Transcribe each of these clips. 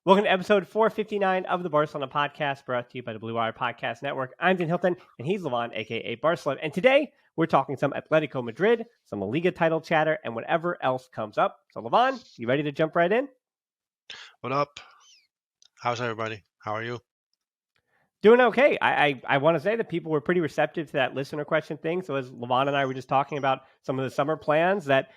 Welcome to episode 459 of the Barcelona podcast, brought to you by the Blue Wire Podcast Network. I'm Dan Hilton, and he's Levon, aka Barcelona. And today, we're talking some Atlético Madrid, some La Liga title chatter, and whatever else comes up. So, Levon, you ready to jump right in? What up? How's everybody? How are you? Doing okay. I want to say that people were pretty receptive to that listener question thing. So, as Levon and I were just talking about some of the summer plans, that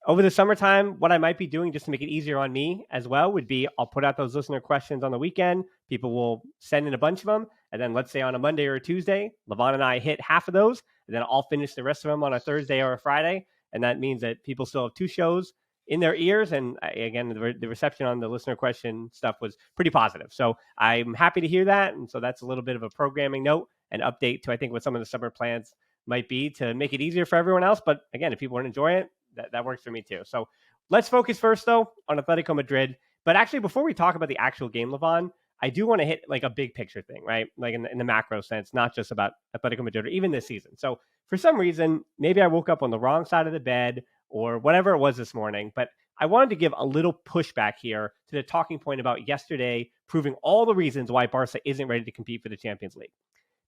over the summertime, what I might be doing just to make it easier on me as well would be I'll put out those listener questions on the weekend. People will send in a bunch of them. And then let's say on a Monday or a Tuesday, Levon and I hit half of those. And then I'll finish the rest of them on a Thursday or a Friday. And that means that people still have two shows in their ears. And again, the reception on the listener question stuff was pretty positive. So I'm happy to hear that. And so that's a little bit of a programming note and update to, I think, what some of the summer plans might be to make it easier for everyone else. But again, if people want to enjoy it, that works for me too. So let's focus first, though, on Atletico Madrid. But actually, before we talk about the actual game, Levon, I do want to hit like a big picture thing, right? Like in the macro sense, not just about Atletico Madrid or even this season. So for some reason, maybe I woke up on the wrong side of the bed or whatever it was this morning, but I wanted to give a little pushback here to the talking point about yesterday proving all the reasons why Barca isn't ready to compete for the Champions League.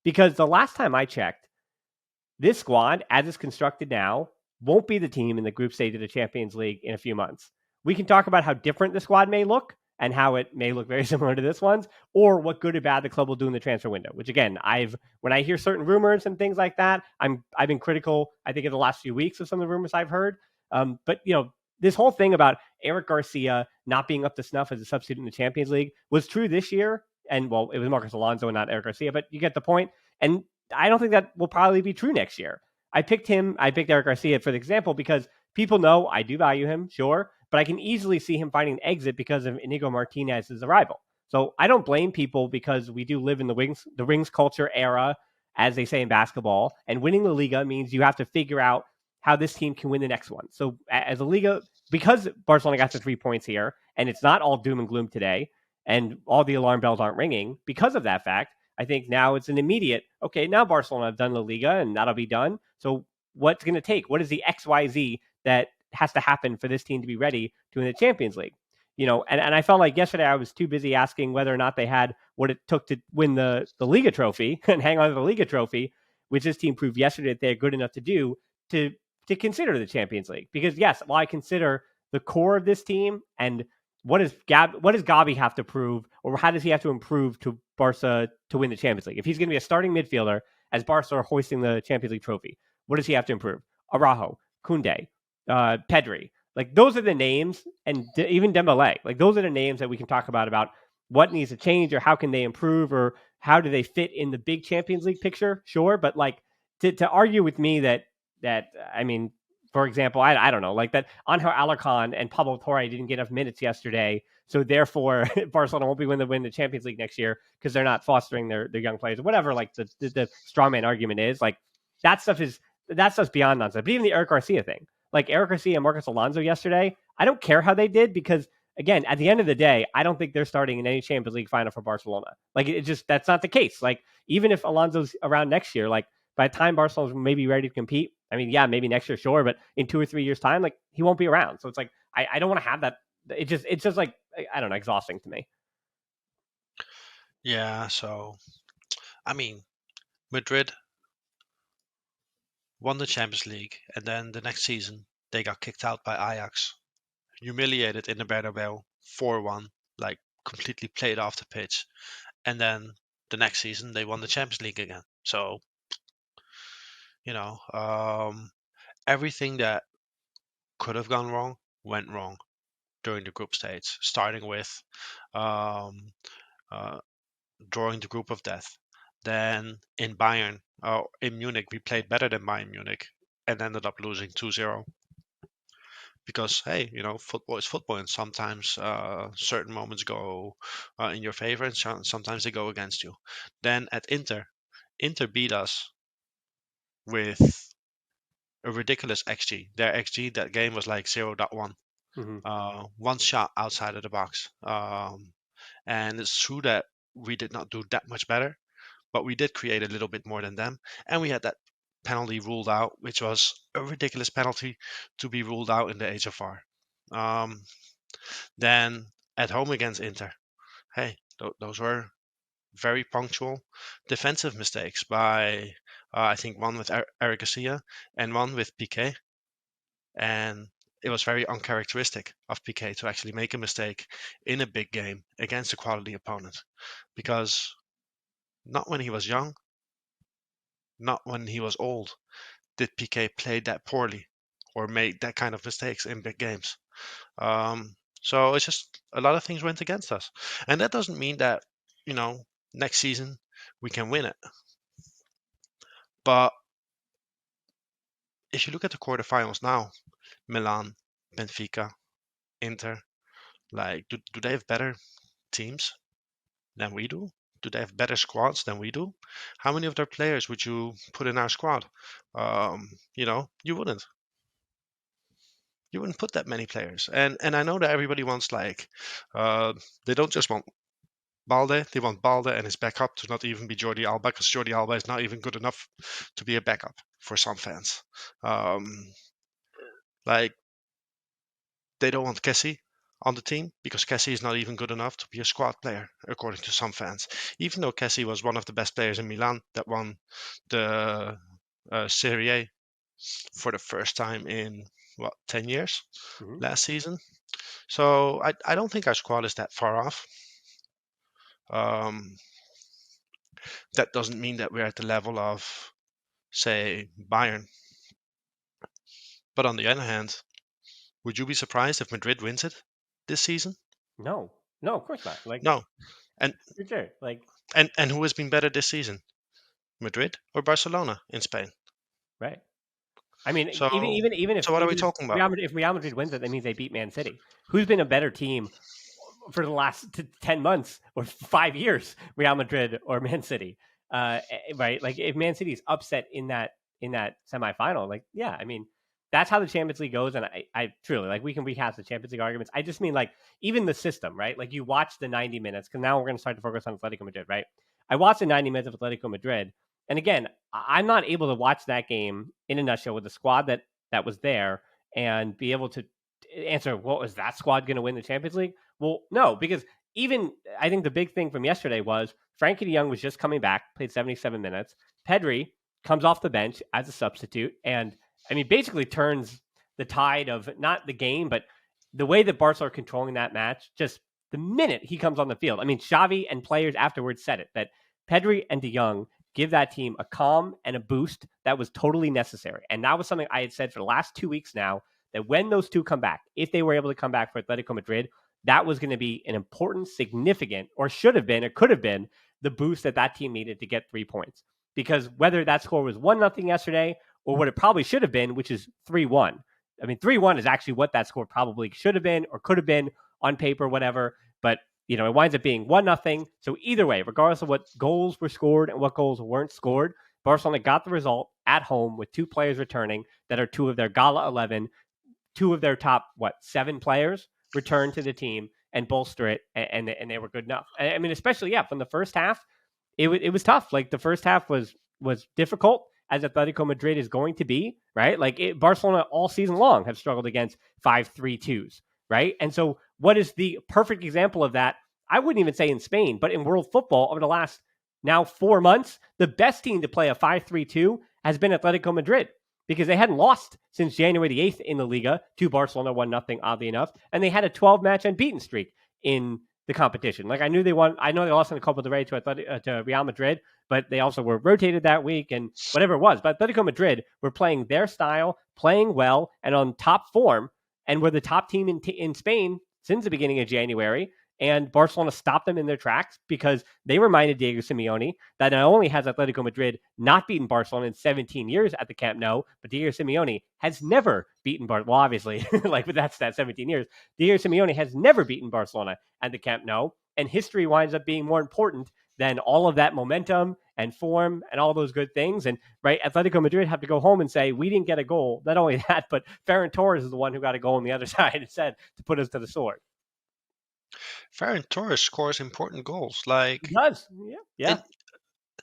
Because the last time I checked, this squad, as it's constructed now, won't be the team in the group stage of the Champions League in a few months. We can talk about how different the squad may look and how it may look very similar to this one's, or what good or bad the club will do in the transfer window. Which again, when I hear certain rumors and things like that, I've been critical, I think, in the last few weeks of some of the rumors I've heard. But this whole thing about Eric Garcia not being up to snuff as a substitute in the Champions League was true this year. And well, it was Marcos Alonso and not Eric Garcia, but you get the point. And I don't think that will probably be true next year. I picked Eric Garcia for the example because people know I do value him, sure, but I can easily see him finding an exit because of Inigo Martinez's arrival. So I don't blame people because we do live in the rings culture era, as they say in basketball, and winning the Liga means you have to figure out how this team can win the next one. So as a Liga, because Barcelona got the 3 points here, and it's not all doom and gloom today, and all the alarm bells aren't ringing, because of that fact, I think now it's an immediate, okay, now Barcelona have done La Liga and that'll be done. So what's going to take? What is the XYZ that has to happen for this team to be ready to win the Champions League? And I felt like yesterday I was too busy asking whether or not they had what it took to win the Liga trophy and hang on to the Liga trophy, which this team proved yesterday that they're good enough to do to consider the Champions League. Because yes, while I consider the core of this team and what does Gavi have to prove, or how does he have to improve to Barca to win the Champions League? If he's going to be a starting midfielder as Barca are hoisting the Champions League trophy, what does he have to improve? Araujo, Koundé, Pedri, like those are the names, and even Dembele, like those are the names that we can talk about what needs to change or how can they improve or how do they fit in the big Champions League picture. Sure, but like to argue with me that I mean, for example, I don't know, like that Angel Alarcon and Pablo Torre didn't get enough minutes yesterday, so therefore Barcelona won't be win the Champions League next year because they're not fostering their young players or whatever. Like the strongman argument is, like that stuff's beyond nonsense. But even the Eric Garcia thing, like Eric Garcia and Marcos Alonso yesterday, I don't care how they did because again, at the end of the day, I don't think they're starting in any Champions League final for Barcelona. Like it just that's not the case. Like even if Alonso's around next year, like by the time Barcelona's maybe ready to compete, I mean, yeah, maybe next year, sure, but in 2 or 3 years' time, like he won't be around. So it's like I don't want to have that. It's just like I don't know, exhausting to me. Yeah, so I mean, Madrid won the Champions League, and then the next season they got kicked out by Ajax, humiliated in the Bernabeu 4-1, like completely played off the pitch, and then the next season they won the Champions League again. So you know, everything that could have gone wrong went wrong during the group stage, starting with um, uh, drawing the group of death. Then in Munich, we played better than Bayern Munich and ended up losing 2-0. Because, hey, football is football, and sometimes certain moments go in your favor, and sometimes they go against you. Then at Inter beat us with a ridiculous XG. Their XG that game was like 0.1. One shot outside of the box. And it's true that we did not do that much better, but we did create a little bit more than them. And we had that penalty ruled out, which was a ridiculous penalty to be ruled out in the age of VAR. Then at home against Inter, hey, those were very punctual defensive mistakes by I think one with Eric Garcia and one with Piqué, and it was very uncharacteristic of Piqué to actually make a mistake in a big game against a quality opponent, because not when he was young, not when he was old, did Piqué play that poorly or made that kind of mistakes in big games. So it's just a lot of things went against us, and that doesn't mean that you know next season we can win it. But if you look at the quarterfinals now, Milan, Benfica, Inter, like do they have better teams than we do? Do they have better squads than we do? How many of their players would you put in our squad? You wouldn't. You wouldn't put that many players. And I know that everybody wants uh, they don't just want Balde, they want Balde and his backup to not even be Jordi Alba, because Jordi Alba is not even good enough to be a backup for some fans. Um, like they don't want Kessie on the team because Kessie is not even good enough to be a squad player, according to some fans. Even though Kessie was one of the best players in Milan that won the Serie A for the first time in 10 years Mm-hmm. last season. So I don't think our squad is that far off. Um, that doesn't mean that we're at the level of, say, Bayern. But on the other hand, would you be surprised if Madrid wins it this season? No, no, of course not. Like, No. And for sure. Like, and who has been better this season? Madrid or Barcelona in Spain? right. I mean, So even if so what are we talking about? If Real Madrid wins it, that means they beat Man City. Who's been a better team for the last 10 months or 5 years? Real Madrid or Man City? Right? Like if Man City is upset in that semifinal, like yeah, I mean that's how the Champions League goes. And I truly like we can recast the Champions League arguments. I just mean like even the system, right? Like you watch the 90 minutes because now we're going to start to focus on Atletico Madrid, right? I watched the 90 minutes of Atletico Madrid, and again, I'm not able to watch that game in a nutshell with the squad that was there and be able to answer what was that squad going to win the Champions League? Well, no, because even I think the big thing from yesterday was Frankie de Jong was just coming back, played 77 minutes. Pedri comes off the bench as a substitute, and I mean basically turns the tide of not the game, but the way that Barca are controlling that match. Just the minute he comes on the field, I mean Xavi and players afterwards said it that Pedri and de Jong give that team a calm and a boost that was totally necessary. And that was something I had said for the last 2 weeks now, that when those two come back, if they were able to come back for Atletico Madrid, that was going to be an important, significant, or should have been, or could have been the boost that team needed to get 3 points. Because whether that score was 1-0 yesterday or what it probably should have been, which is 3-1. I mean, 3-1 is actually what that score probably should have been or could have been on paper, whatever. But it winds up being 1-0. So either way, regardless of what goals were scored and what goals weren't scored, Barcelona got the result at home with two players returning that are two of their Gala 11, two of their top, 7 players return to the team and bolster it, and they were good enough. I mean, especially, from the first half, it was tough. Like the first half was difficult, as Atletico Madrid is going to be, right? Like Barcelona all season long have struggled against 5-3-2s, right? And so what is the perfect example of that? I wouldn't even say in Spain, but in world football over the last now 4 months, the best team to play a 5-3-2 has been Atletico Madrid because they hadn't lost since January the 8th in the Liga to Barcelona 1-0, oddly enough, and they had a 12-match unbeaten streak in the competition. Like I know they lost in the Copa del Rey to Real Madrid, but they also were rotated that week and whatever it was. But Atletico Madrid were playing their style, playing well, and on top form, and were the top team in Spain since the beginning of January. And Barcelona stopped them in their tracks because they reminded Diego Simeone that not only has Atletico Madrid not beaten Barcelona in 17 years at the Camp Nou, but Diego Simeone has never beaten Barcelona. Well, obviously, but that's that 17 years. Diego Simeone has never beaten Barcelona at the Camp Nou, and history winds up being more important than all of that momentum and form and all those good things. And right, Atletico Madrid have to go home and say, we didn't get a goal. Not only that, but Ferran Torres is the one who got a goal on the other side instead to put us to the sword. Ferran Torres scores important goals. He does. Yeah.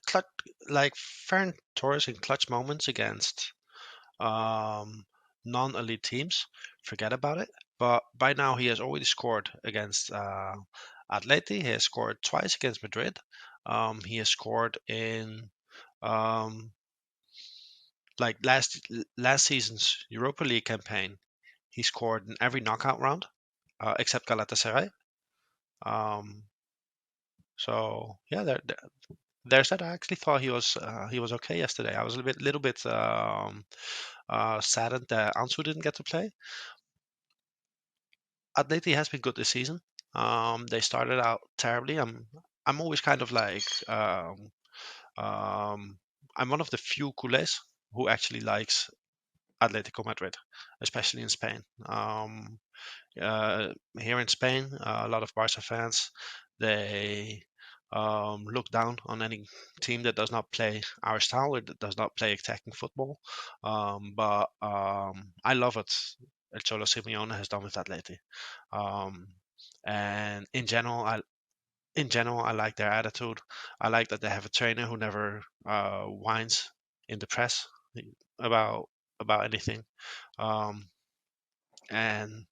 Clutch, like Ferran Torres in clutch moments against non-elite teams, forget about it. But by now he has already scored against Atleti. He has scored twice against Madrid. He has scored in um, like last season's Europa League campaign. He scored in every knockout round except Galatasaray. Um, so yeah, there's that. I actually thought he was okay yesterday. I was a little bit saddened that Ansu didn't get to play. Atleti has been good this season. They started out terribly. I'm always kind of like um, I'm one of the few culés who actually likes Atletico Madrid, especially in Spain. Here in Spain, a lot of Barca fans they look down on any team that does not play our style or that does not play attacking football. But I love what El Cholo Simeone has done with Atleti. Um, and in general, I like their attitude. I like that they have a trainer who never whines in the press about anything. Um, and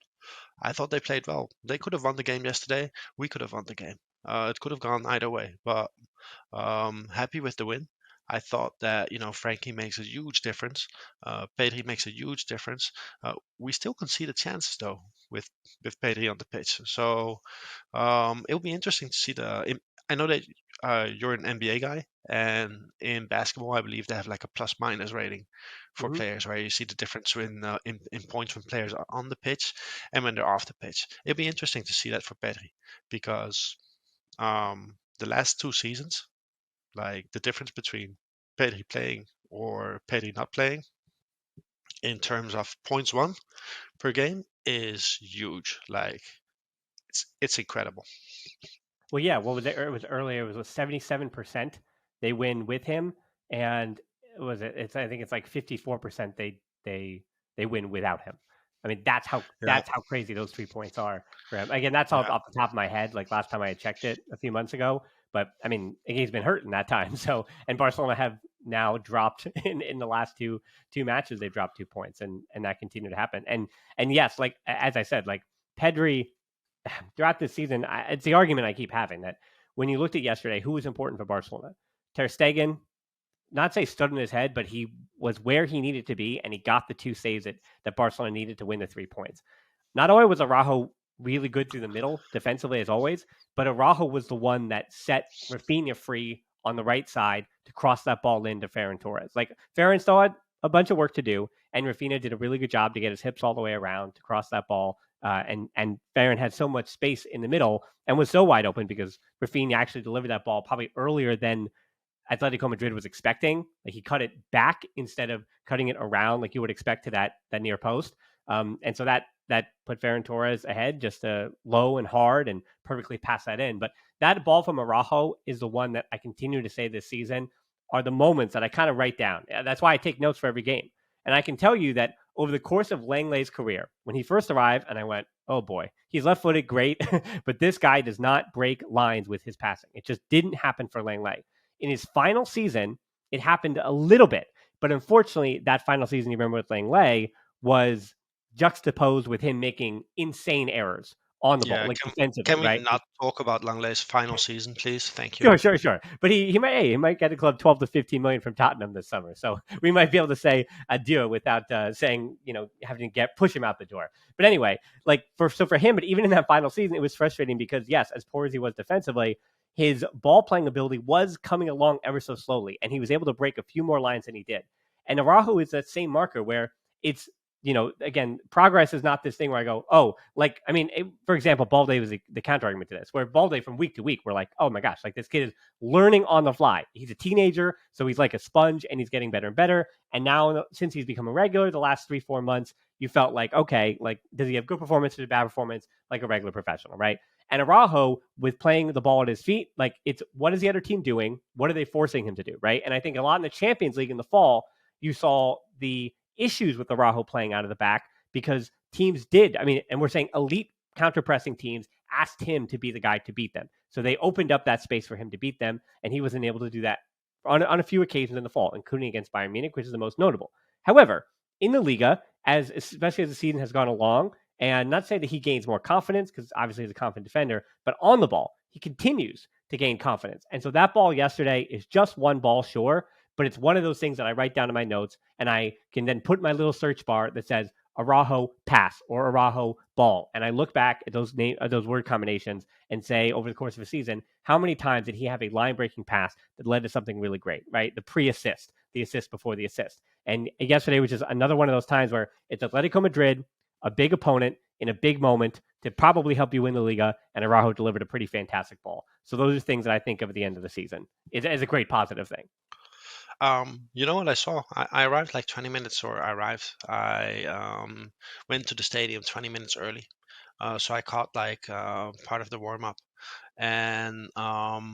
I thought they played well. They could have won the game yesterday. We could have won the game. It could have gone either way, but happy with the win. I thought that Frenkie makes a huge difference. Pedri makes a huge difference. We still concede chances though with Pedri on the pitch. So it'll be interesting to see I know that you're an NBA guy, and in basketball, I believe they have like a plus minus rating for Hmm. players, where you see the difference in points when players are on the pitch and when they're off the pitch. It'll be interesting to see that for Pedri because the last 2 seasons, like the difference between Pedri playing or Pedri not playing in terms of points won per game is huge. Like it's incredible. Well, yeah. What was it? It was earlier. It was 77% they win with him, and was it? It's I think it's like 54% they win without him. I mean, Yeah, that's how crazy those 3 points are for him. Again, that's all yeah, off the top of my head. Like last time I had checked it a few months ago, but I mean, he's been hurt in that time. So, and Barcelona have now dropped in the last two matches. They've dropped 2 points, and that continued to happen. And yes, like as I said, like Pedri throughout this season, it's the argument I keep having that when you looked at yesterday, who was important for Barcelona? Ter Stegen, not say stood in his head, but he was where he needed to be, and he got the 2 saves that Barcelona needed to win the 3 points. Not only was Araujo really good through the middle defensively as always, but Araujo was the one that set Rafinha free on the right side to cross that ball into Ferran Torres. Like Ferran still had a bunch of work to do, and Rafinha did a really good job to get his hips all the way around to cross that ball. And Ferran had so much space in the middle and was so wide open because Rafinha actually delivered that ball probably earlier than Atletico Madrid was expecting. Like he cut it back instead of cutting it around like you would expect to that near post. And so that put Ferran Torres ahead just low and hard and perfectly pass that in. But that ball from Araujo is the one that I continue to say this season are the moments that I kind of write down. That's why I take notes for every game. And I can tell you that over the course of Langlei's career, when he first arrived, and I went, oh boy, he's left footed, great, but this guy does not break lines with his passing. It just didn't happen for Langley. In his final season, it happened a little bit, but unfortunately, that final season, you remember with Langley, was juxtaposed with him making insane errors on the ball, yeah. like Can defensively, we right? not talk about Langlei's final season, please? Thank you. Sure. But he might get a club 12 to 15 million from Tottenham this summer. So we might be able to say adieu without saying, having to push him out the door. But anyway, like for him, but even in that final season, it was frustrating because yes, as poor as he was defensively, his ball playing ability was coming along ever so slowly, and he was able to break a few more lines than he did. And Araujo is that same marker where it's again, progress is not this thing where I go, oh, like, I mean, for example, Balde was the counter argument to this, where Balde from week to week, we're like, oh my gosh, like this kid is learning on the fly. He's a teenager, so he's like a sponge and he's getting better and better. And now, since he's become a regular the last 3-4 months, you felt like, okay, like, does he have good performance or bad performance like a regular professional, right? And Araujo, with playing the ball at his feet, like, it's what is the other team doing? What are they forcing him to do, right? And I think a lot in the Champions League in the fall, you saw the issues with Araujo playing out of the back because teams did. I mean, and we're saying elite counter pressing teams asked him to be the guy to beat them. So they opened up that space for him to beat them, and he wasn't able to do that on a few occasions in the fall, including against Bayern Munich, which is the most notable. However, in the Liga, especially as the season has gone along, And not to say that he gains more confidence, because obviously he's a confident defender, but on the ball, he continues to gain confidence. And so that ball yesterday is just one ball, sure, but it's one of those things that I write down in my notes, and I can then put my little search bar that says Araujo pass or Araujo ball. And I look back at those word combinations and say, over the course of a season, how many times did he have a line breaking pass that led to something really great, right? The pre-assist, the assist before the assist. And yesterday was just another one of those times where it's Atletico Madrid, a big opponent in a big moment to probably help you win the Liga, and Araujo delivered a pretty fantastic ball. So those are things that I think of at the end of the season. It's a great positive thing. You know what I saw? I arrived like 20 minutes, or I went to the stadium 20 minutes early. So I caught like part of the warm up, and part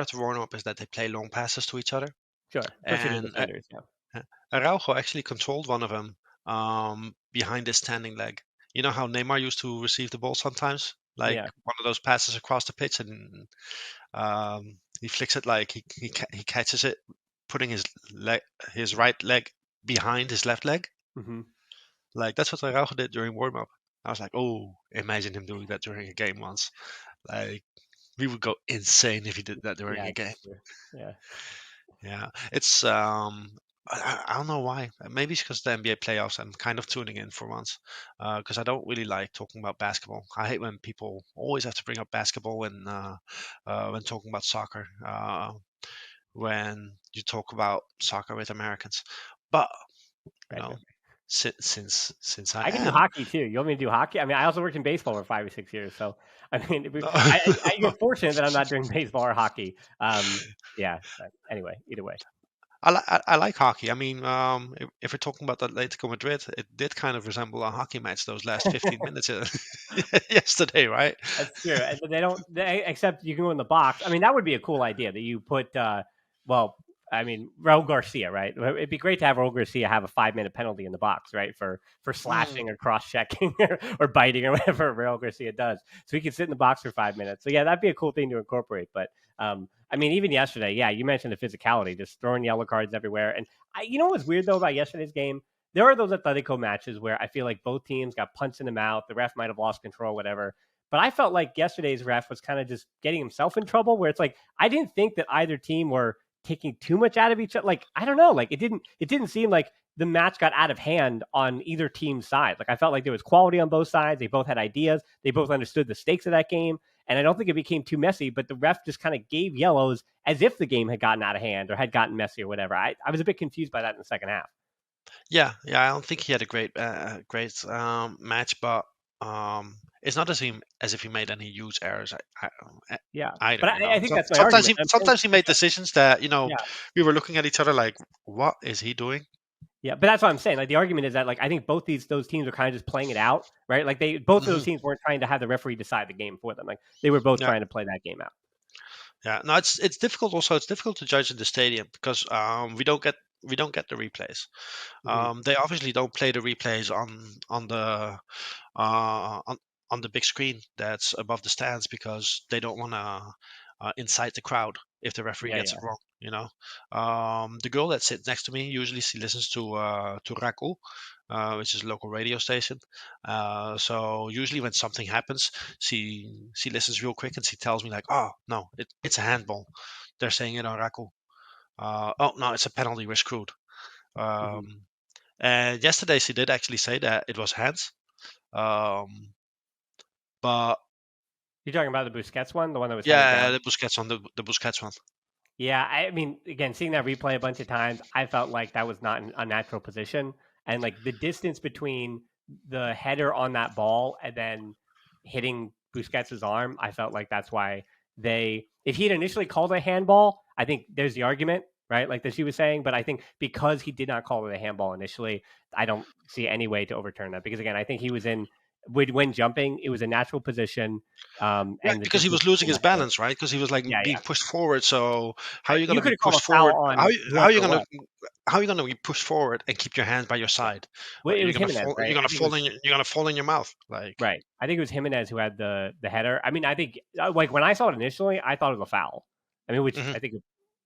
of the warm up is that they play long passes to each other, Sure, especially the and defenders. Yeah. Araujo actually controlled one of them behind his standing leg. You know how Neymar used to receive the ball sometimes, like Yeah. one of those passes across the pitch, and he flicks it like he catches it, putting his right leg behind his left leg. Mm-hmm. Like that's what Araujo did during warm up. I was like, oh, imagine him doing that during a game once. Like we would go insane if he did that during Yeah. a game. Yeah. Yeah, it's I don't know why. Maybe it's because the NBA playoffs. I'm kind of tuning in for once, because I don't really like talking about basketball. I hate when people always have to bring up basketball when talking about soccer. When you talk about soccer with Americans, but you Right. know, since I I can do am, hockey too. You want me to do hockey? I mean, I also worked in baseball for 5 or 6 years. So, I mean, no. you're fortunate that I'm not doing baseball or hockey. Yeah. But anyway, either way. I like hockey. I mean, if we're talking about Atletico Madrid, it did kind of resemble a hockey match those last 15 minutes yesterday, right? That's true. And they don't, except you can go in the box. I mean, that would be a cool idea that you put, well, I mean, Raul Garcia, right? It'd be great to have Raul Garcia have a 5 minute penalty in the box, right? For Mm, slashing or cross checking or biting or whatever Raul Garcia does. So he can sit in the box for 5 minutes. So yeah, that'd be a cool thing to incorporate. But I mean, even yesterday, yeah, you mentioned the physicality, just throwing yellow cards everywhere. And you know what's weird though about yesterday's game? There are those Atletico matches where I feel like both teams got punched in the mouth. The ref might have lost control, whatever. But I felt like yesterday's ref was kind of just getting himself in trouble, where it's like I didn't think that either team were taking too much out of each other. Like I don't know, like it didn't seem like the match got out of hand on either team's side. Like I felt like there was quality on both sides. They both had ideas. They both understood the stakes of that game. And I don't think it became too messy, but the ref just kind of gave yellows as if the game had gotten out of hand or had gotten messy or whatever. I was a bit confused by that in the second half. yeah, yeah. I don't think he had a great match, but it's not as if he made any huge errors I, Yeah. either. But You know, I think that's my sometimes argument. he sometimes he made decisions that Yeah. we were looking at each other like, what is he doing? Yeah, but that's what I'm saying. Like the argument is that like I think both those teams are kind of just playing it out, right? Like both of those Hmm. teams weren't trying to have the referee decide the game for them. Like they were both Yeah, trying to play that game out. yeah. No, it's difficult. Also, it's difficult to judge in the stadium because we don't get the replays. Hmm. They obviously don't play the replays uh, on on the big screen that's above the stands because they don't want to incite the crowd if the referee Yeah, gets it yeah, wrong. The girl that sits next to me usually she listens to Raku, which is a local radio station. So usually when something happens, she listens real quick and she tells me like, "Oh no, it's a handball." They're saying it on Raku. Oh no, it's a penalty. We're screwed. hmm. Um, and yesterday she did actually say that it was hands. Um, but You're talking about the Busquets one, the one that was headed yeah, down. the Busquets one. Yeah, I mean, again, seeing that replay a bunch of times, I felt like that was not a natural position, and like the distance between the header on that ball and then hitting Busquets' arm, I felt like that's why if he had initially called a handball, I think there's the argument, right? Like that she was saying, but I think because he did not call it a handball initially, I don't see any way to overturn that because again, I think he was in when jumping, it was a natural position, Yeah, and the because he distance was losing between his the header. balance, right? Because he was like Yeah, being yeah. pushed forward. So how are Right. you going You to could be have called pushed a foul forward? How on how are whoever you it going to was. how are you going to be pushed forward and keep your hands by your Yeah. side? Well, it You're was gonna Jimenez, fall. right? You're gonna I think it fall was in. You're gonna fall in your mouth. Like right. I think it was Jimenez who had the header. I mean, I think like when I saw it initially, I thought it was a foul. I mean, which mhm. I think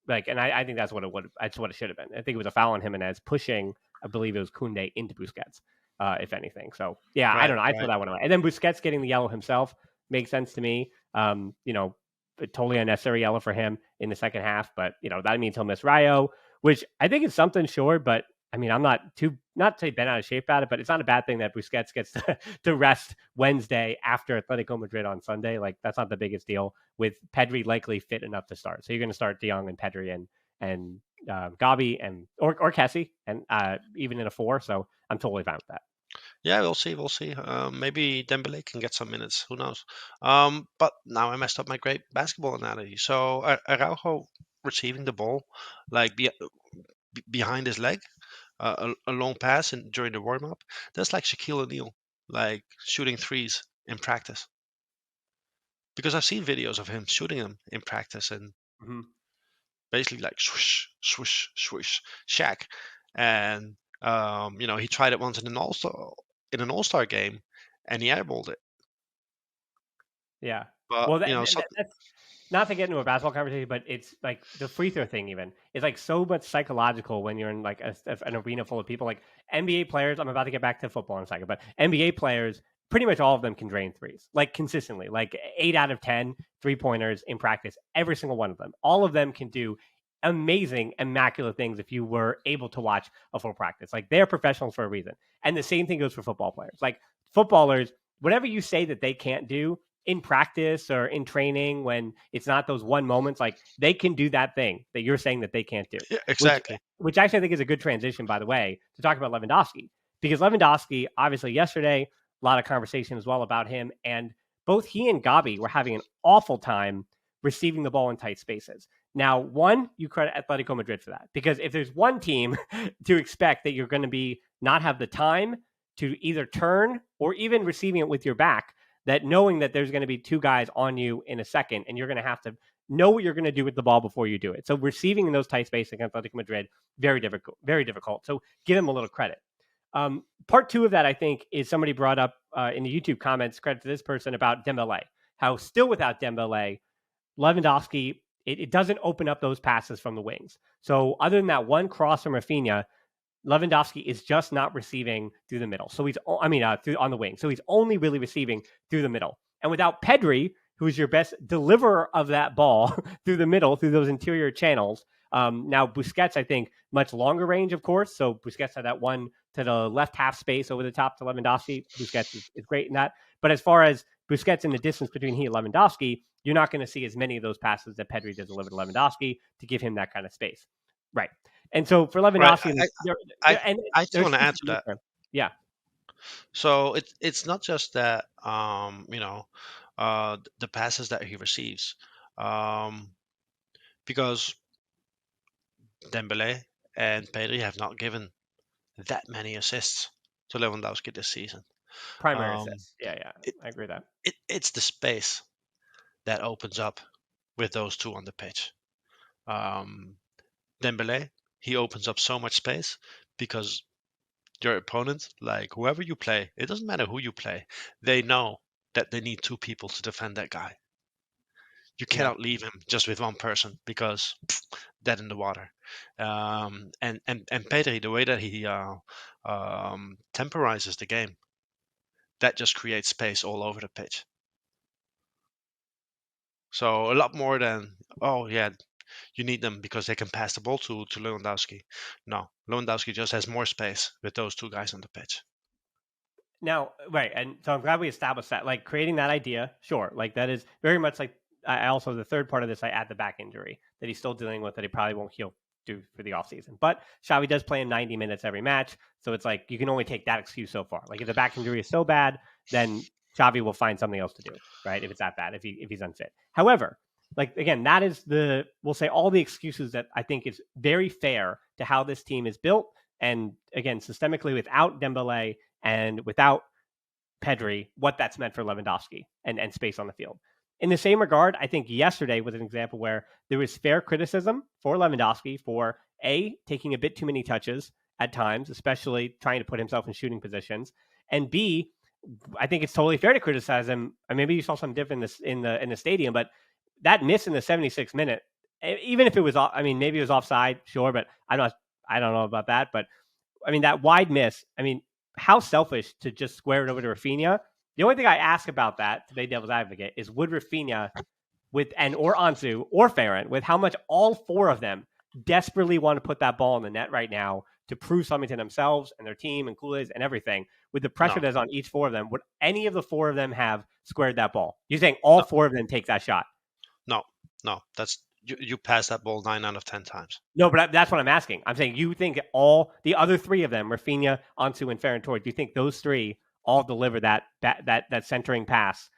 like, and I think that's what it should have been. I think it was a foul on Jimenez pushing. I believe it was Kunde into Busquets. if anything. So yeah, I Right, don't know. I throw right. that one away. And then Busquets getting the yellow himself makes sense to me. A totally unnecessary yellow for him in the second half, but that means he'll miss Rayo, which I think is something sure. But I mean, I'm not to say bent out of shape about it, but it's not a bad thing that Busquets gets to rest Wednesday after Atletico Madrid on Sunday. Like that's not the biggest deal. With Pedri likely fit enough to start, so you're going to start De Jong and Pedri and Gabi and or Kessie and even in a 4. So I'm totally fine with that. Yeah, we'll see. We'll see. Maybe Dembele can get some minutes. Who knows? But now I messed up my great basketball analogy. So Araujo receiving the ball like behind his leg, a long pass and during the warm up. That's like Shaquille O'Neal, like shooting threes in practice. Because I've seen videos of him shooting them in practice and Mm-hmm. basically like swish, swish, swish, Shaq. And he tried it once in an all-star game, and he airballed it. Yeah. But Well, so that's not to get into a basketball conversation, but it's like the free throw thing. Even it's like so much psychological when you're in like an arena full of people. Like NBA players, I'm about to get back to football in a second, but NBA players, pretty much all of them can drain threes like consistently, like 8 out of 10 3-pointers in practice. Every single one of them, all of them can do amazing, immaculate things if you were able to watch a full practice. Like they're professionals for a reason, and the same thing goes for football players. Like footballers, whatever you say that they can't do in practice or in training when it's not those one moments, like they can do that thing that you're saying that they can't do. yeah, which exactly. which actually I think is a good transition, by the way, to talk about Lewandowski, because Lewandowski, obviously yesterday, a lot of conversation as well about him, and both he and Gabi were having an awful time receiving the ball in tight spaces. Now, one, you credit Atletico Madrid for that, because if there's one team to expect that you're going to be not have the time to either turn or even receiving it with your back, that knowing that there's going to be 2 guys on you in a second and you're going to have to know what you're going to do with the ball before you do it. So receiving in those tight spaces against Atletico Madrid, very difficult, very difficult. So give them a little credit. Part 2 of that, I think, is somebody brought up in the YouTube comments, credit to this person, about Dembele, how still without Dembele, Lewandowski, it doesn't open up those passes from the wings. So other than that one cross from Rafinha, Lewandowski is just not receiving through the middle. So through on the wing. So he's only really receiving through the middle. And without Pedri, who is your best deliverer of that ball through the middle, through those interior channels. Now Busquets, I think, much longer range, of course. So Busquets had that one to the left half space over the top to Lewandowski. Busquets is great in that. But as far as Busquets in the distance between he and Lewandowski, you're not going to see as many of those passes that Pedri does deliver to Lewandowski to give him that kind of space. Right. And so for Right, Lewandowski, I and I still there's want to add to that. yeah. So it's not just that the passes that he receives, um, because Dembele and Pedri have not given that many assists to Lewandowski this season. Primary Um, assists. Yeah, it, I agree with that. it's the space that opens up with those 2 on the pitch. Dembele, he opens up so much space because your opponent, like whoever you play, it doesn't matter who you play, they know that they need 2 people to defend that guy. You Yeah. cannot leave him just with one person because dead in the water. And Pedri, the way that he temporizes the game, that just creates space all over the pitch. So a lot more than, oh yeah, you need them because they can pass the ball to Lewandowski. No, Lewandowski just has more space with those 2 guys on the pitch. Now, right, and so I'm glad we established that. Like creating that idea, sure. Like that is very much like I also the third part of this. I add the back injury that he's still dealing with that he probably won't heal do for the offseason. But Xavi does play him 90 minutes every match, so it's like you can only take that excuse so far. Like if the back injury is so bad, then Xavi will find something else to do, right? If it's that bad, if he's unfit. However, like again, that is we'll say all the excuses that I think is very fair to how this team is built, and again, systemically without Dembele and without Pedri, what that's meant for Lewandowski and space on the field. In the same regard, I think yesterday was an example where there was fair criticism for Lewandowski for taking a bit too many touches at times, especially trying to put himself in shooting positions, and B, I think it's totally fair to criticize him. And maybe you saw something different in the stadium, but that miss in the 76th minute, even if it was, I mean, maybe it was offside, sure, but I don't know about that. But I mean, that wide miss, I mean, how selfish to just square it over to Rafinha. The only thing I ask about that, to play devil's advocate, is would Rafinha or Ansu or Ferran, with how much all four of them desperately want to put that ball in the net right now to prove something to themselves and their team and Kool-Aid and everything, with the pressure No, that's on each four of them, would any of the four of them have squared that ball? You're saying all no, four of them take that shot? no, no. That's you pass that ball 9 out of 10 times. No, but that's what I'm asking. I'm saying you think all the other three of them, Rafinha, Ansu, and Ferran Torres, do you think those three all deliver that centering pass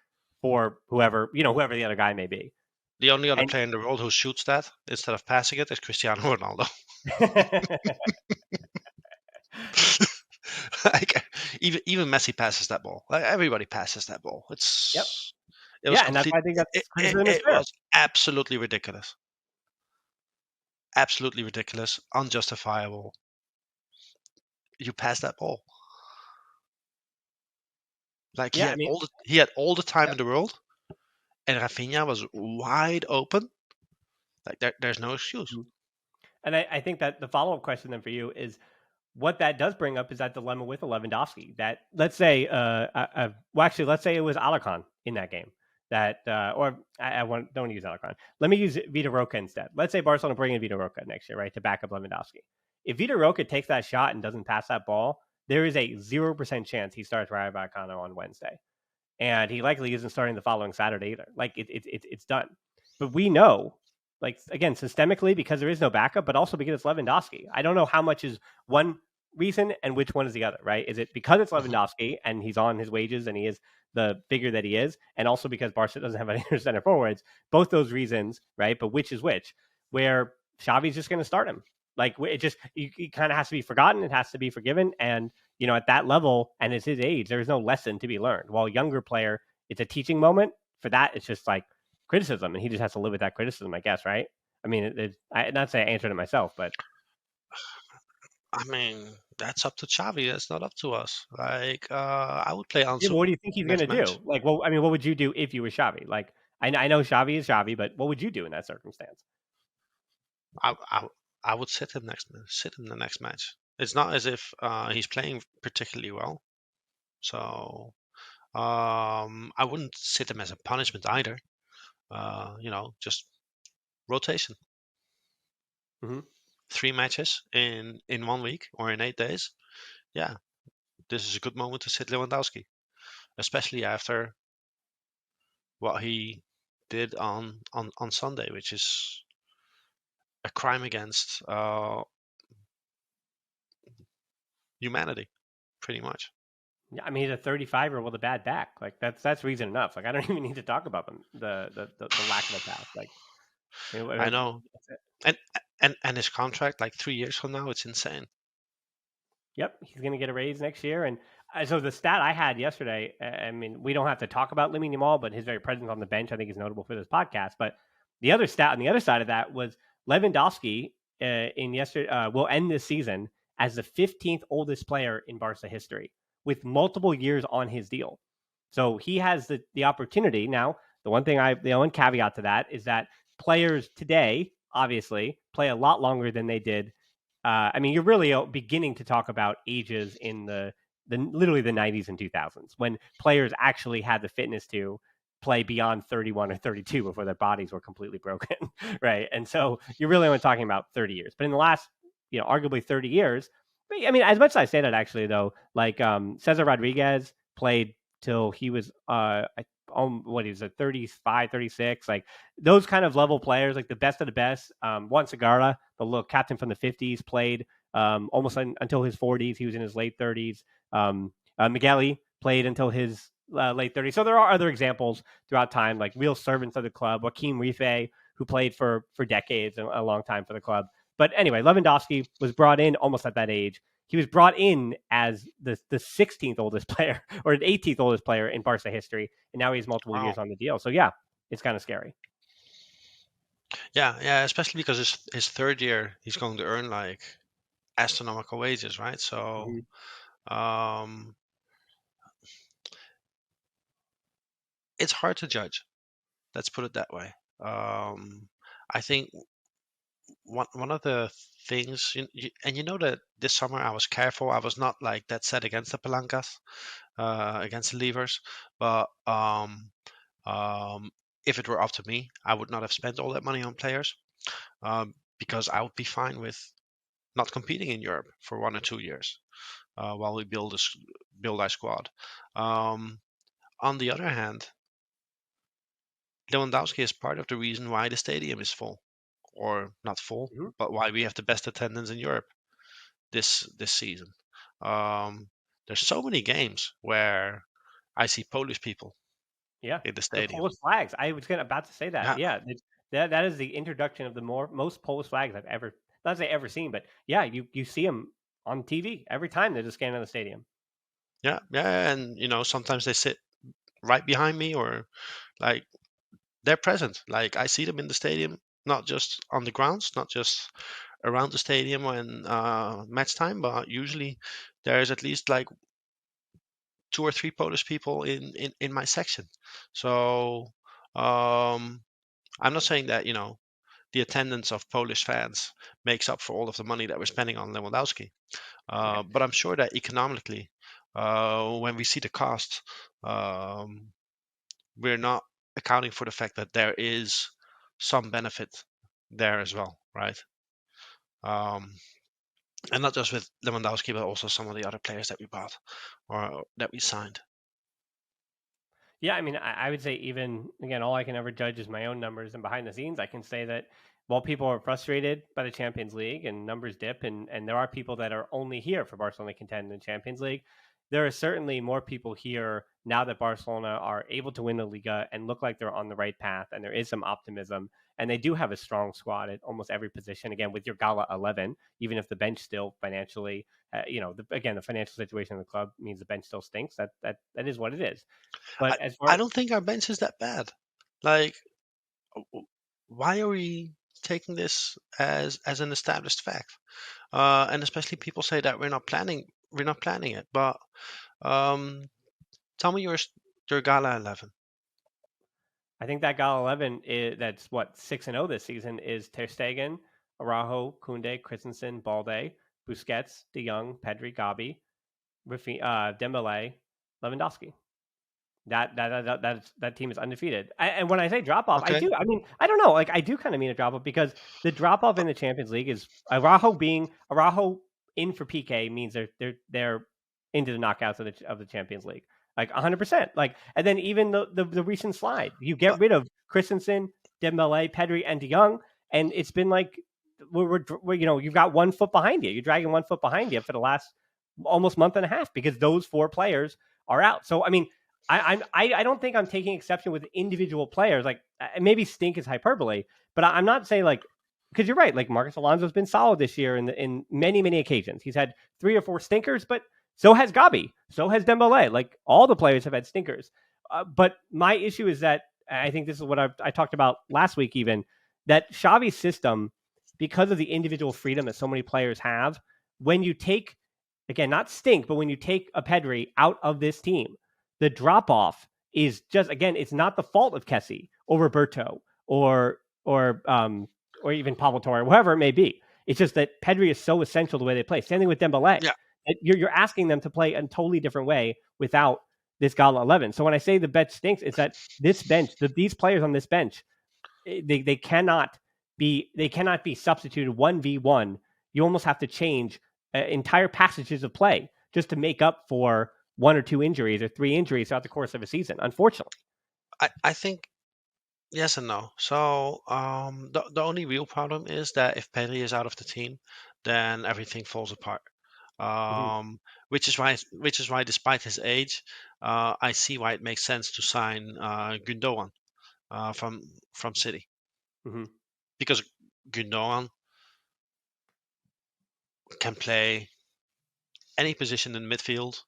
for whoever the other guy may be? The only other And player in the world who shoots that instead of passing it is Cristiano Ronaldo. Like even Messi passes that ball. Like, everybody passes that ball. Yep. It was Yeah, and that's complete. why I think that's criticism is It fair. was absolutely ridiculous. Absolutely ridiculous, unjustifiable. You pass that ball. Like Yeah, I mean, he had all the time yep. in the world, and Rafinha was wide open. Like there's no excuse. And I think that the follow up question then for you is what that does bring up is that dilemma with Lewandowski. That let's say, let's say it was Alarcon in that game. That or I don't use Alarcon. Let me use Vita Roca instead. Let's say Barcelona bring in Vita Roca next year, right, to back up Lewandowski. If Vita Roca takes that shot and doesn't pass that ball, there is a 0% chance he starts Rayo Vallecano on Wednesday, and he likely isn't starting the following Saturday either. Like it's done. But we know, like again, systemically because there is no backup, but also because it's Lewandowski. I don't know how much is one reason and which one is the other. Right? Is it because it's Mhm. Lewandowski and he's on his wages and he is the figure that he is, and also because Barca doesn't have any center forwards? Both those reasons, right? But which is which? Where Xavi's just going to start him. Like it just it kind of has to be forgotten. It has to be forgiven, and at that level and at his age, there's no lesson to be learned. While younger player, it's a teaching moment. For that, it's just like criticism, and he just has to live with that criticism, I guess, right? I mean, I not say I answered it myself, but I mean, that's up to Xavi. That's not up to us. Like, I would play yeah, but Ansu what do you think he's next gonna match. do? Like, well, I mean, what would you do if you were Xavi? Like, I know Xavi is Xavi, but what would you do in that circumstance? I, I, I would sit him the next match. It's not as if he's playing particularly well. So I wouldn't sit him as a punishment either. Just rotation. Mm-hmm. 3 matches in 1 week or in 8 days. Yeah, this is a good moment to sit Lewandowski, especially after what he did on Sunday, which is a crime against humanity, pretty much. Yeah, I mean, he's a 35-year-old with a bad back. Like that's reason enough. Like I don't even need to talk about the lack of a pass. Like I know, that's it. and and his contract, like 3 years from now, it's insane. Yep, he's going to get a raise next year. And so the stat I had yesterday, I mean, we don't have to talk about Lamine Yamal, but his very presence on the bench, I think, is notable for this podcast. But the other stat on the other side of that was Lewandowski will end this season as the 15th oldest player in Barca history with multiple years on his deal. So he has the opportunity now. The one caveat to that is that players today obviously play a lot longer than they did. I mean, you're really beginning to talk about ages in the literally the 90s and 2000s when players actually had the fitness to play beyond 31 or 32 before their bodies were completely broken, right? And so you're really only talking about 30 years. But in the last, arguably 30 years, I mean, as much as I say that actually though, like Cesar Rodriguez played till he was what he was at 35, 36, like those kind of level players, like the best of the best. Juan Segarra, the little captain from the 50s, played almost until his 40s. He was in his late 30s. Migueli played until his late 30s. So there are other examples throughout time, like real servants of the club. Joaquim Rife, who played for decades, a long time for the club. But anyway, Lewandowski was brought in almost at that age. He was brought in as the 16th oldest player or the 18th oldest player in Barca history, and now he has multiple Wow. years on the deal. So yeah, it's kind of scary. Yeah, especially because his third year, he's going to earn like astronomical wages, right? So Mm-hmm. um, it's hard to judge. Let's put it that way. I think one of the things, and you know that this summer I was careful. I was not like that set against the palancas, against the levers, but um, if it were up to me, I would not have spent all that money on players, because I would be fine with not competing in Europe for 1 or 2 years, while we build our squad. Um, on the other hand, Lewandowski is part of the reason why the stadium is full, or not full, Mhm. but why we have the best attendance in Europe this season. Um, there's so many games where I see Polish people Yeah, in the the stadium. Polish flags. I was about to say that. Yeah, Yeah, that is the introduction of the most Polish flags I've ever not say ever seen, but yeah, you see them on TV every time there's a scan in the stadium. yeah, yeah, and sometimes they sit right behind me, or like they're present. Like I see them in the stadium, not just on the grounds, not just around the stadium when match time, but usually there's at least like 2 or 3 Polish people in my section. So um, I'm not saying that the attendance of Polish fans makes up for all of the money that we're spending on Lewandowski, Right. but I'm sure that economically, when we see the cost, um, we're not accounting for the fact that there is some benefit there as well, right? Um, and not just with Lewandowski, but also some of the other players that we bought or that we signed. Yeah, I mean, I would say even again, all I can ever judge is my own numbers, and behind the scenes, I can say that while people are frustrated by the Champions League and numbers dip, and there are people that are only here for Barcelona to contend in the Champions League, there are certainly more people here now that Barcelona are able to win the Liga and look like they're on the right path, and there is some optimism, and they do have a strong squad at almost every position. Again, with your Gala 11, even if the bench still financially, again, the financial situation of the club means the bench still stinks. That is what it is. I, But as I far don't think our bench is that bad. Like, why are we taking this as an established fact? And especially people say that we're not planning it. But um, tell me your Gala 11. I think that Gal 11 is that's what 6-0 this season is Ter Stegen, Araujo, Kunde, Christensen, Balde, Busquets, De Jong, Pedri, Gabi, Dembele, Lewandowski. That team is undefeated. And when I say drop off, I Okay. do. I mean, I don't know. Like I do kind of mean a drop off because the drop off in the Champions League is Araujo in for PK means they're into the knockouts of the Champions League, like 100%. Like, and then even the recent slide, you Uh, get rid of Christensen, Dembele, Pedri, and De Jong, and it's been like we're you've got 1 foot behind you. You're dragging 1 foot behind you for the last almost month and a half because those 4 players are out. So I mean, I don't think I'm taking exception with individual players. Like maybe stink is hyperbole, but I'm not saying like because you're right. Like Marcus Alonso's been solid this year in many occasions. He's had 3 or 4 stinkers, but so has Gabi, so has Dembele. Like all the players have had stinkers. But my issue is that I think this is what I talked about last week. Even that Xavi's system, because of the individual freedom that so many players have, when you take again not stink, but when you take a Pedri out of this team the drop off is just again, it's not the fault of Kessie or Roberto or even Pablo Torre, whoever it may be. It's just that Pedri is so essential the way they play. Same thing with Dembele. yeah, You're asking them to play a totally different way without this Gala 11. So when I say the bench stinks, it's that this bench, these players on this bench, they cannot be substituted 1v1. You almost have to change entire passages of play just to make up for 1 or 2 injuries or 3 injuries throughout the course of a season, unfortunately. I think yes and no. So the only real problem is that if Pedri is out of the team, then everything falls apart. Hmm. Which is why despite his age, I see why it makes sense to sign Gundogan from City, Hmm. because Gundogan can play any position in midfield,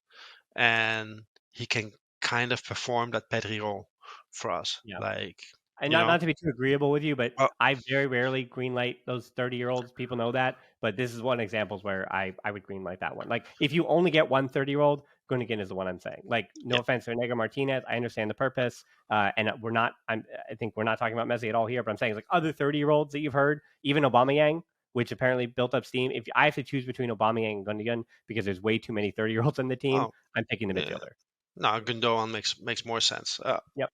and he can kind of perform that Pedri role for us. Yeah. Like, And you know, not to be too agreeable with you, but uh, I very rarely greenlight those 30-year-olds. People know that, but this is one examples where I would greenlight that one. Like if you only get one 30-year-old, Gundogan is the one I'm saying. Like, no Yeah. offense to Inigo Martinez, I understand the purpose, and we're not. I think we're not talking about Messi at all here. But I'm saying, like, other 30-year-olds that you've heard, even Aubameyang, which apparently built up steam. If I have to choose between Aubameyang and Gundogan because there's way too many 30-year-olds on the team, Oh, I'm picking the yeah. midfielder. No, Gundogan makes more sense. Yep.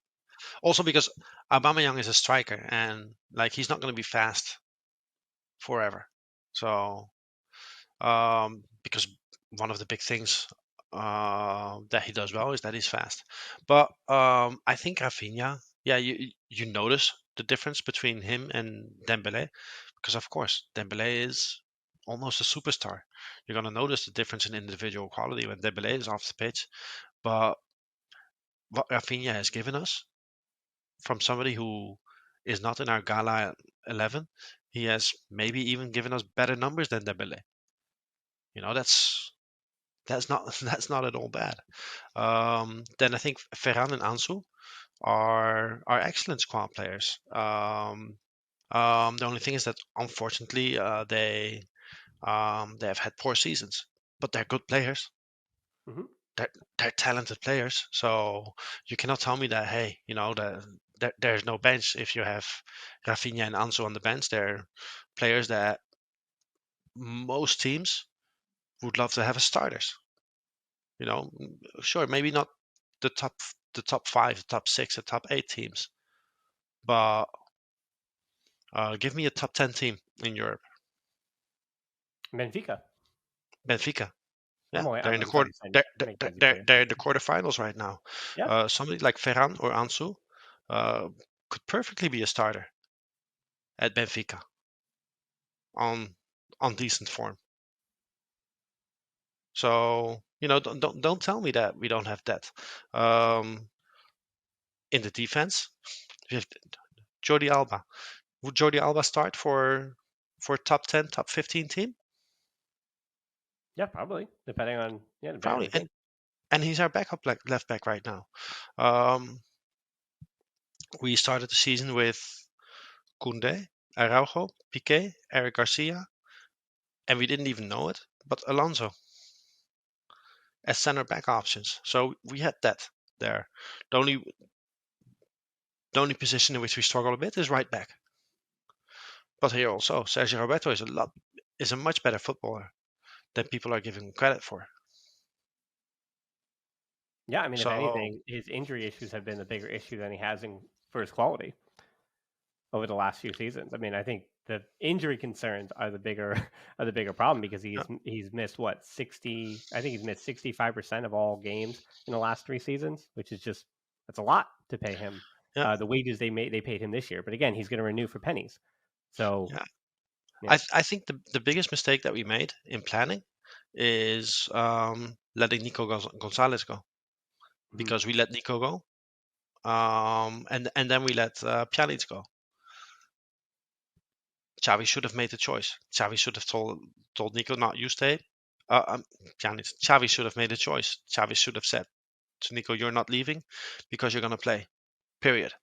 Also because Aubameyang is a striker, and like he's not going to be fast forever. So because one of the big things that he does well is that he's fast. But I think Rafinha, yeah, you notice the difference between him and Dembele, because of course Dembele is almost a superstar. You're gonna notice the difference in individual quality when Dembele is off the pitch. But what Rafinha has given us from somebody who is not in our Gala 11, he has maybe even given us better numbers than Dembele. You know, that's not that's not at all bad. Then I think Ferran and Ansu are excellent squad players. The only thing is that unfortunately they have had poor seasons, but they're good players. Hmm. They're talented players. So you cannot tell me that hey, you know that there's no bench if you have Rafinha and Ansu on the bench. They're players that most teams would love to have as starters. You know, sure, maybe not the top five, the top six, the top eight teams, but give me a top 10 team in Europe. Benfica. Benfica, yeah, I'm they're in the sorry quarter. to make They're, things they're, clear. they're in the quarterfinals right now. Yeah. Somebody like Ferran or Ansu uh, could perfectly be a starter at Benfica on decent form. So you know, don't tell me that we don't have that. Um, in the defense, we have Jordi Alba. Would Jordi Alba start for top 10, top 15 team? Yeah, probably. Depending on Probably, the team. and he's our backup left back right now. Um, we started the season with Koundé, Araujo, Piqué, Eric Garcia, and we didn't even know it, but Alonso as center back options. So we had that there. The only the only position in which we struggle a bit is right back. But here also, Sergio Roberto is a much better footballer than people are giving him credit for. Yeah, I mean, if So anything, his injury issues have been the bigger issue than he has for his quality over the last few seasons. I mean, I think the injury concerns are the bigger are the bigger problem because yeah, he's missed what 60. I think he's missed 65% of all games in the last 3 seasons, which is just that's a lot to pay him. yeah, The wages they paid him this year, but again, he's going to renew for pennies. So yeah. yeah. I think the biggest mistake that we made in planning is letting Nico Gonzalez go Mhm. because we let Nico go, and then we let Pjanic go. Xavi should have made the choice. Xavi should have told Nico, "Not you stay." Pjanic. Xavi should have made a choice. Xavi should have said to Nico, "You're not leaving because you're gonna play." Period.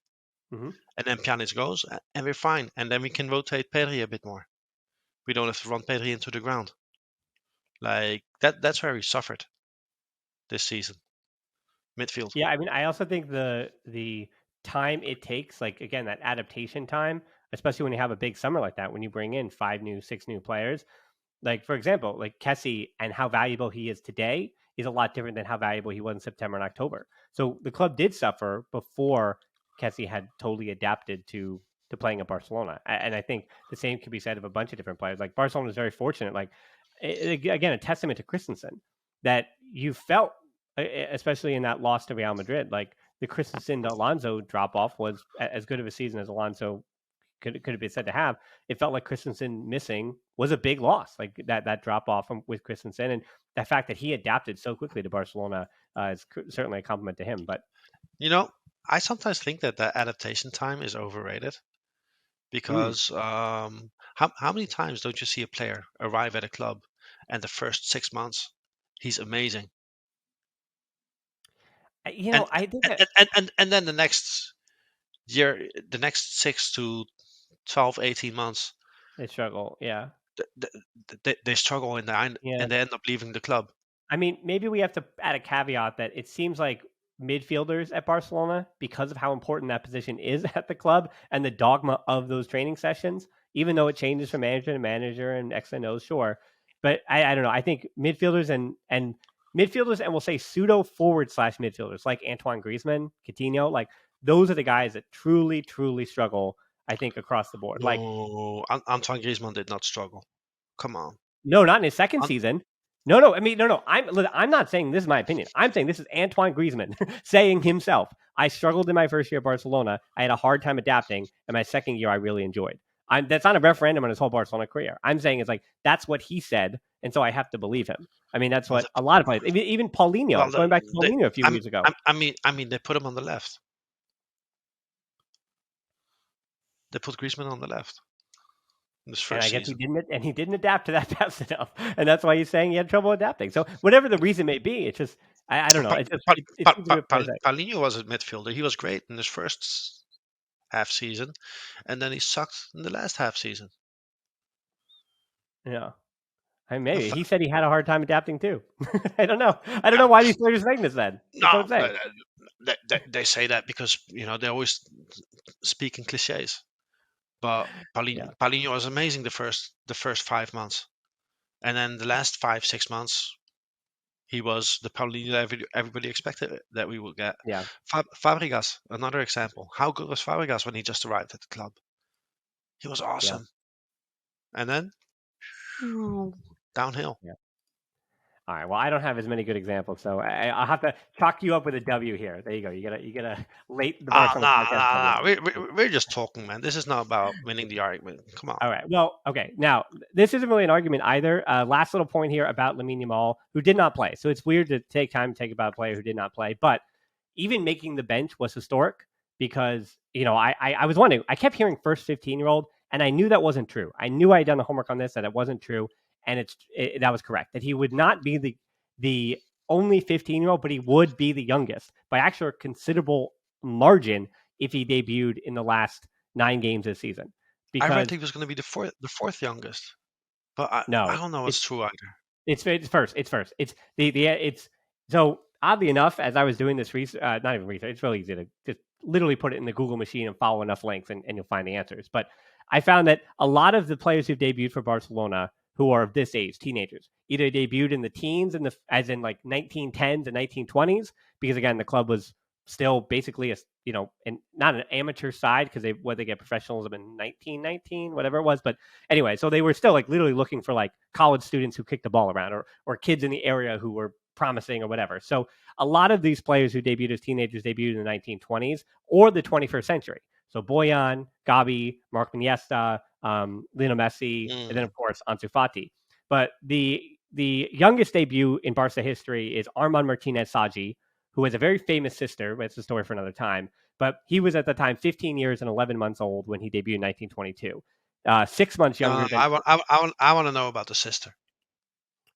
Mhm. And then Pjanic goes, and we're fine. And then we can rotate Pedri a bit more. We don't have to run Pedri into the ground. Like that's where we suffered this season. Midfield. Yeah, I mean, I also think the time it takes, like again, that adaptation time, especially when you have a big summer like that, when you bring in 6 new players, like for example, like Kessie and how valuable he is today is a lot different than how valuable he was in September and October. So the club did suffer before Kessie had totally adapted to playing at Barcelona, and I think the same could be said of a bunch of different players. Like Barcelona is very fortunate. Like again, a testament to Christensen that you felt, especially in that loss to Real Madrid, like the Christensen to Alonso drop off was as good of a season as Alonso could have been said to have. It felt like Christensen missing was a big loss, like that drop off with Christensen, and the fact that he adapted so quickly to Barcelona is certainly a compliment to him. But You know, I sometimes think that the adaptation time is overrated mm, because how many times don't you see a player arrive at a club and the first 6 months he's amazing, and I think and that and then the next year, the next 6 to 12, 18 months, they struggle. Yeah, they struggle and they yeah. end up leaving the club. I mean, maybe we have to add a caveat that it seems like midfielders at Barcelona, because of how important that position is at the club and the dogma of those training sessions, even though it changes from manager to manager and X and O's, sure. But I don't know. I think midfielders and midfielders and we'll say pseudo forward slash midfielders like Antoine Griezmann, Coutinho, like those are the guys that truly, truly struggle, I think, across the board. Like, No, Antoine Griezmann did not struggle. Come on. no, not in his second An- season. No. I mean, no. I'm not saying this is my opinion. I'm saying this is Antoine Griezmann saying himself. I struggled in my first year at Barcelona. I had a hard time adapting, and my second year I really enjoyed. That's not a referendum on his whole Barcelona career. I'm saying it's like that's what he said, and so I have to believe him. I mean, that's well, what a lot of players, even Paulinho, well, going back to they, Paulinho a few years ago. I mean, they put him on the left. They put Griezmann on the left. In this And I first guess season. he didn't adapt to that fast enough, and that's why he's saying he had trouble adapting. So whatever the reason may be, it's just I don't know. Pa- It just Pa- it seems to be a fair thing. Paulinho was a midfielder. He was great in his first half season, and then he sucked in the last half season. Yeah. I mean, maybe F- he said he had a hard time adapting too. I don't know. I don't know why these players are saying this. Then that's what I'm No, saying. they say that because they always speak in cliches. But Yeah, Paulinho was amazing the first 5 months, and then the last 5 6 months he was the Paulinho that everybody expected that we would get. yeah, Fabregas, another example. How good was Fabregas when he just arrived at the club? He was yeah, awesome, and then downhill. yeah. All right. Well, I don't have as many good examples, so I'll have to chalk you up with a W here. There you go. You get a late the Ah, Barcelona nah, podcast W. nah, nah. We're just talking, man. This is not about winning the argument. Come on. All right. Well, okay. Now, this isn't really an argument either. Last little point here about Lamine Yamal, who did not play. So it's weird to take time to take about a player who did not play. But even making the bench was historic because, I was wondering, I kept hearing first 15-year-old, and I knew that wasn't true. I knew I had done the homework on this, that it wasn't true. And that was correct, that he would not be the only 15-year-old, but he would be the youngest by actually a considerable margin if he debuted in the last 9 games this season. I read Because he was going to be the fourth youngest, but I no, don't know it's what's true either. it's first. It's first. It's it's so oddly enough, as I was doing this research, not even research, it's really easy to just literally put it in the Google machine and follow enough links and you'll find the answers. But I found that a lot of the players who've debuted for Barcelona who are of this age, teenagers, either debuted in the teens and as in like 1910s and 1920s, because again, the club was still basically and not an amateur side because they get professionalism in 1919, whatever it was. But anyway, so they were still like literally looking for like college students who kicked the ball around or kids in the area who were promising or whatever. So a lot of these players who debuted as teenagers debuted in the 1920s or the 21st century. So Boyan, Gabi, Mark Iniesta, Lionel Messi, and then of course Ansu Fati. But the youngest debut in Barca history is Armand Martinez Saji, who has a very famous sister, but it's a story for another time. But he was at the time 15 years and 11 months old when he debuted in 1922. 6 months younger than. I want to know about the sister.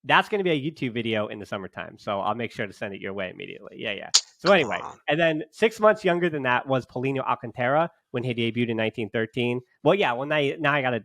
That's going to be a YouTube video in the summertime, so I'll make sure to send it your way immediately. Yeah. So anyway, and then 6 months younger than that was Paulinho Alcantara when he debuted in 1913. Well, yeah. Well, now I got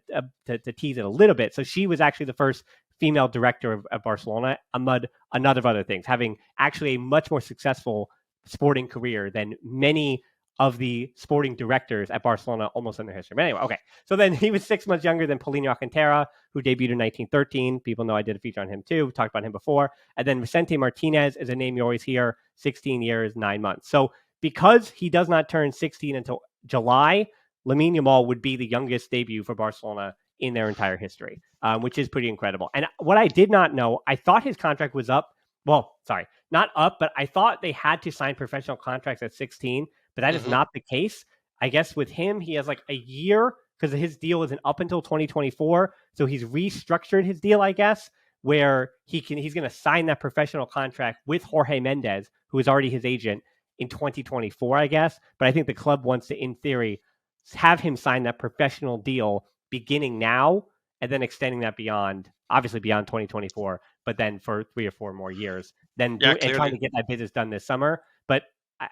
to tease it a little bit. So she was actually the first female director of Barcelona, among a lot of other things, having actually a much more successful sporting career than many of the sporting directors at Barcelona almost in their history. But anyway, okay. So then he was 6 months younger than Paulinho Alcantara, who debuted in 1913. People know I did a feature on him too. We talked about him before. And then Vicente Martinez is a name you always hear, 16 years, 9 months. So because he does not turn 16 until July, Lamine Yamal would be the youngest debut for Barcelona in their entire history, which is pretty incredible. And what I did not know, I thought his contract was up. Well, sorry, not up, but I thought they had to sign professional contracts at 16, but that is not the case. I guess with him, he has like a year because his deal isn't up until 2024. So he's restructured his deal, I guess, where he's going to sign that professional contract with Jorge Mendes, who is already his agent, in 2024, I guess. But I think the club wants to, in theory, have him sign that professional deal beginning now and then extending that obviously beyond 2024, but then for 3 or 4 more years, and trying to get that business done this summer. But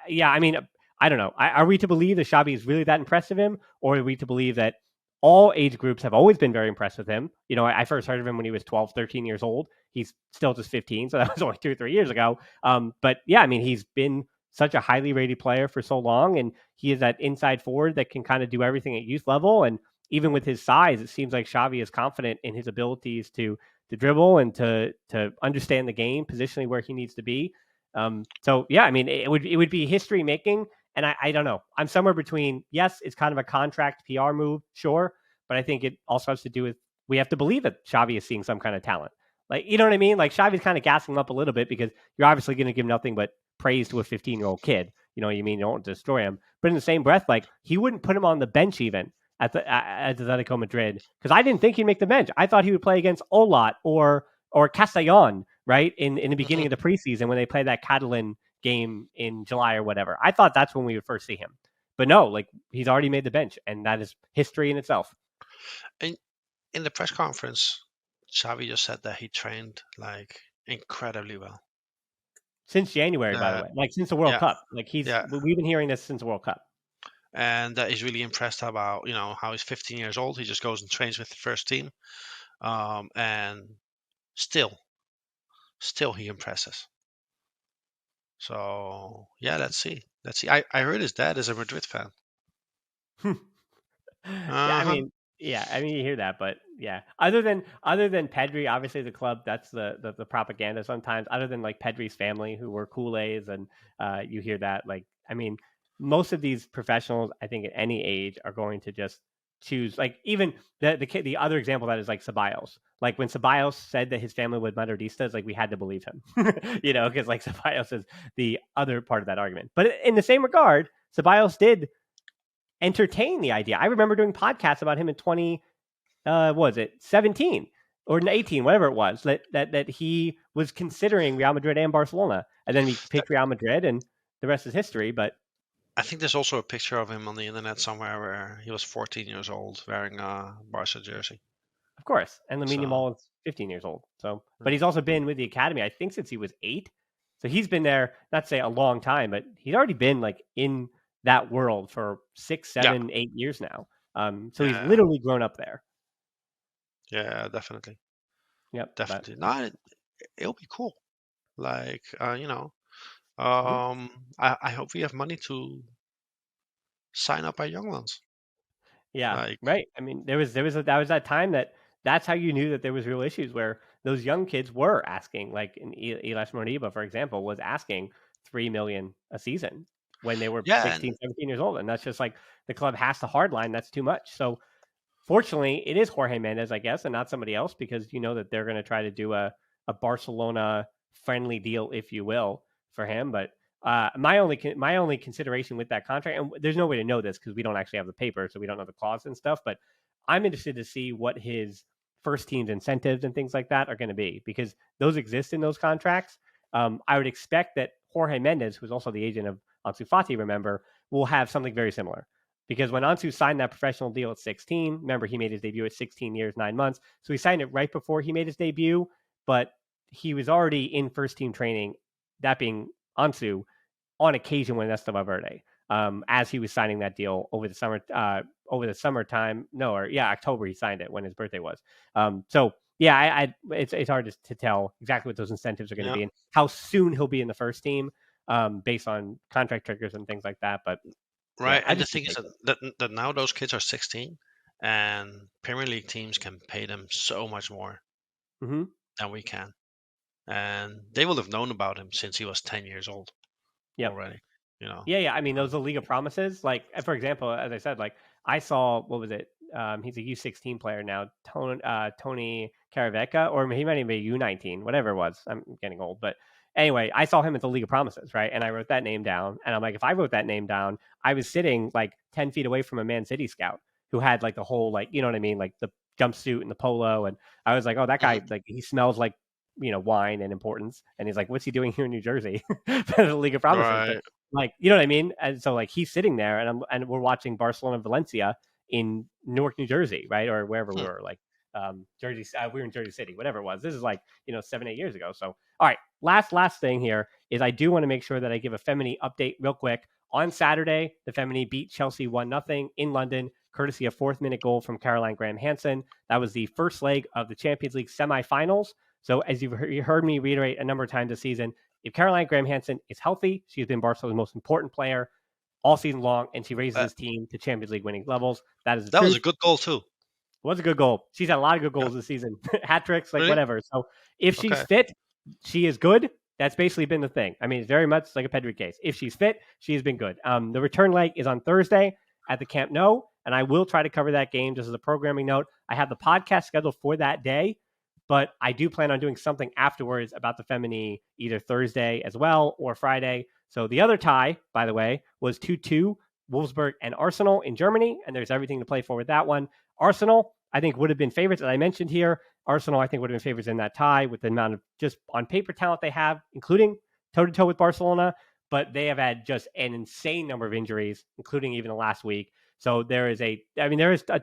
yeah, I mean, I don't know. Are we to believe that Xavi is really that impressed of him, or are we to believe that all age groups have always been very impressed with him. I first heard of him when he was 12, 13 years old. He's still just 15, so that was only 2 or 3 years ago. But yeah, I mean, he's been such a highly rated player for so long, and he is that inside forward that can kind of do everything at youth level. And even with his size, it seems like Xavi is confident in his abilities to dribble and to understand the game, positionally where he needs to be. So yeah, I mean, it would be history making. And I don't know. I'm somewhere between, yes, it's kind of a contract PR move, sure. But I think it also has to do with, we have to believe that Xavi is seeing some kind of talent. Like, you know what I mean? Like, Xavi's kind of gassing him up a little bit because you're obviously going to give nothing but praise to a 15-year-old kid. You know what you mean? You don't destroy him. But in the same breath, like, he wouldn't put him on the bench even at Atletico Madrid, because I didn't think he'd make the bench. I thought he would play against Olat or Castellon, right? In the beginning of the preseason when they played that Catalan game in July or whatever. I thought that's when we would first see him. But no, like, he's already made the bench, and that is history in itself. In the press conference, Xavi just said that he trained like incredibly well Since January, by the way, like since the World yeah, Cup. Like, yeah, we've been hearing this since the World Cup. and that he's really impressed about how he's 15 years old. He just goes and trains with the first team, and still he impresses. So yeah, let's see. I heard his dad is a Madrid fan. Yeah, I Uh-huh. mean, you hear that, but yeah. Other than Pedri, obviously the club, that's the propaganda sometimes. Other than like Pedri's family, who were Kool-Aids, and you hear that. Like, I mean, most of these professionals, I think, at any age, are going to just choose. Like, even the other example of that is like Ceballos. Like, when Ceballos said that his family was Madridistas, like, we had to believe him, because like Ceballos is the other part of that argument. But in the same regard, Ceballos did entertain the idea. I remember doing podcasts about him in 20, was it 17 or 18, whatever it was, that he was considering Real Madrid and Barcelona, and then he picked Real Madrid, and the rest is history. But I think there's also a picture of him on the internet somewhere where he was 14 years old wearing a Barca jersey. of course, and Lamine So Yamal is 15 years old. So, but he's also been with the academy, I think, since he was 8. So he's been there, not to say a long time, but he's already been like in that world for 6, yeah, 7, 8 years now. So he's yeah, literally grown up there. yeah, definitely, Yep. But definitely. No, it'll be cool. Like, mhm. I hope we have money to sign up our young ones. Yeah, Like, right. I mean, that was that time that's how you knew that there was real issues, where those young kids were asking, like in Elias Moriba, for example, was asking 3 million a season when they were yeah, 16, 17 years old. And that's just like, the club has to hardline. That's too much. So fortunately, it is Jorge Mendes, I guess, and not somebody else, because you know that they're going to try to do a Barcelona friendly deal, if you will, for him. But my only consideration with that contract, and there's no way to know this because we don't actually have the paper, so we don't know the clause and stuff. But I'm interested to see what his first team's incentives and things like that are going to be, because those exist in those contracts. I would expect that Jorge Mendes, who's also the agent of Ansu Fati, remember, will have something very similar. Because when Ansu signed that professional deal at 16, remember, he made his debut at 16 years, 9 months. So he signed it right before he made his debut, but he was already in first team training, that being Ansu, on occasion with Ernesto Valverde, as he was signing that deal over the summertime. No, or yeah, October he signed it when his birthday was. So yeah, it's hard to tell exactly what those incentives are going to yeah, be and how soon he'll be in the first team, based on contract triggers and things like that. But yeah, right. I And the just thing is that now those kids are 16, and Premier League teams can pay them so much more mm-hmm. than we can, and they will have known about him since he was 10 years old Yep. already. You know. Yeah. I mean, Um, those are League of Promises. Like, for example, as I said, like, I saw, what was it? He's a U16 player now, Tony Caravecca, or he might even be U19, whatever it was. I'm getting old, but anyway, I saw him at the League of Promises, right? And I wrote that name down, and I'm like, if I wrote that name down, I was sitting like 10 feet away from a Man City scout who had like the whole, like, you know what I mean, like the jumpsuit and the polo, and I was like, oh, that guy, mhm, like, he smells like, wine and importance, and he's like, what's he doing here in New Jersey? The League of Promises, but right. like, you know what I mean? And so like, he's sitting there, and we're watching Barcelona Valencia in Newark, New Jersey, right? Or wherever we Hmm. were, like, Jersey, we were in Jersey City, whatever it was. This is like, 7, 8 years ago. So, all right, last thing here is, I do want to make sure that I give a Femeni update real quick. On Saturday, the Femeni beat Chelsea 1-0 in London. courtesy of 4th-minute goal from Caroline Graham-Hansen. That was the first leg of the Champions League semifinals. So as you've heard me reiterate a number of times this season, if Caroline Graham-Hansen is healthy, she has been Barcelona's most important player all season long, and she raises his team to Champions League winning levels. That is the truth. Was a good goal too. It was a good goal. She's had a lot of good goals this season. Hat tricks, like whatever. So if she's fit, she is good. That's basically been the thing. I mean, it's very much like a Pedri case. If she's fit, she has been good. The return leg is on Thursday at the Camp Nou, and I will try to cover that game just as a programming note. I have the podcast scheduled for that day, but I do plan on doing something afterwards about the Femeni either Thursday as well or Friday. So the other tie, by the way, was 2-2, Wolfsburg and Arsenal in Germany, and there's everything to play for with that one. Arsenal, I think, would have been favorites, as I mentioned here. Arsenal, I think, would have been favorites in that tie with the amount of just on paper talent they have, including toe-to-toe with Barcelona, but they have had just an insane number of injuries, including even the last week. So there is a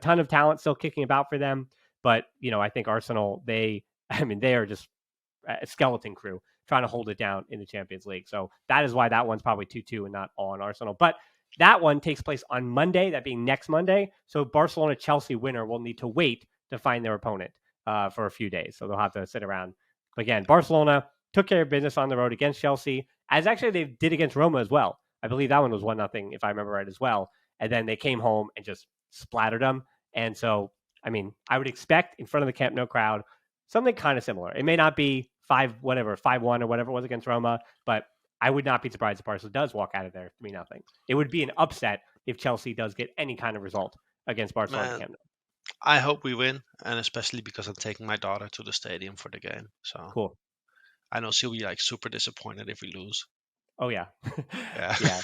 ton of talent still kicking about for them. But, I think Arsenal, they are just a skeleton crew trying to hold it down in the Champions League. So that is why that one's probably 2-2 and not all on Arsenal. But that one takes place on Monday, that being next Monday. So Barcelona-Chelsea winner will need to wait to find their opponent for a few days. So they'll have to sit around. But again, Barcelona took care of business on the road against Chelsea, as actually they did against Roma as well. I believe that one was 1-0, if I remember right as well. And then they came home and just splattered them. And so, I would expect in front of the Camp Nou crowd something kind of similar. It may not be 5-1 or whatever it was against Roma, but I would not be surprised if Barcelona does walk out of there 3-0. It would be an upset if Chelsea does get any kind of result against Barcelona. Camp Nou. I hope we win, and especially because I'm taking my daughter to the stadium for the game. So cool. I know she'll be super disappointed if we lose. Oh yeah. Yeah.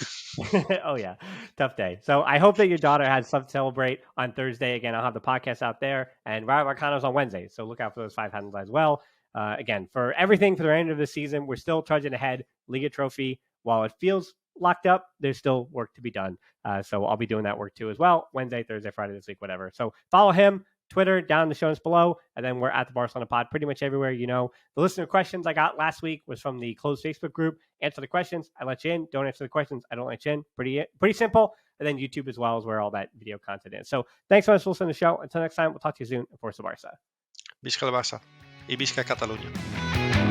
Oh yeah. Tough day. So I hope that your daughter has something to celebrate on Thursday. Again, I'll have the podcast out there, and Rayo Vallecano's on Wednesday. So look out for those 5 handles as well. Again, for everything for the remainder of the season, we're still trudging ahead. Liga Trophy, while it feels locked up, there's still work to be done. So I'll be doing that work too as well. Wednesday, Thursday, Friday this week, whatever. So follow him, Twitter, down in the show notes below. And then we're at the Barcelona Pod pretty much everywhere. The listener questions I got last week was from the closed Facebook group. Answer the questions, I let you in. Don't answer the questions, I don't let you in. Pretty simple. And then YouTube as well is where all that video content is. So thanks so much for listening to the show. Until next time, we'll talk to you soon. And Forza Barça. Visca el Barça. Y Visca Catalunya.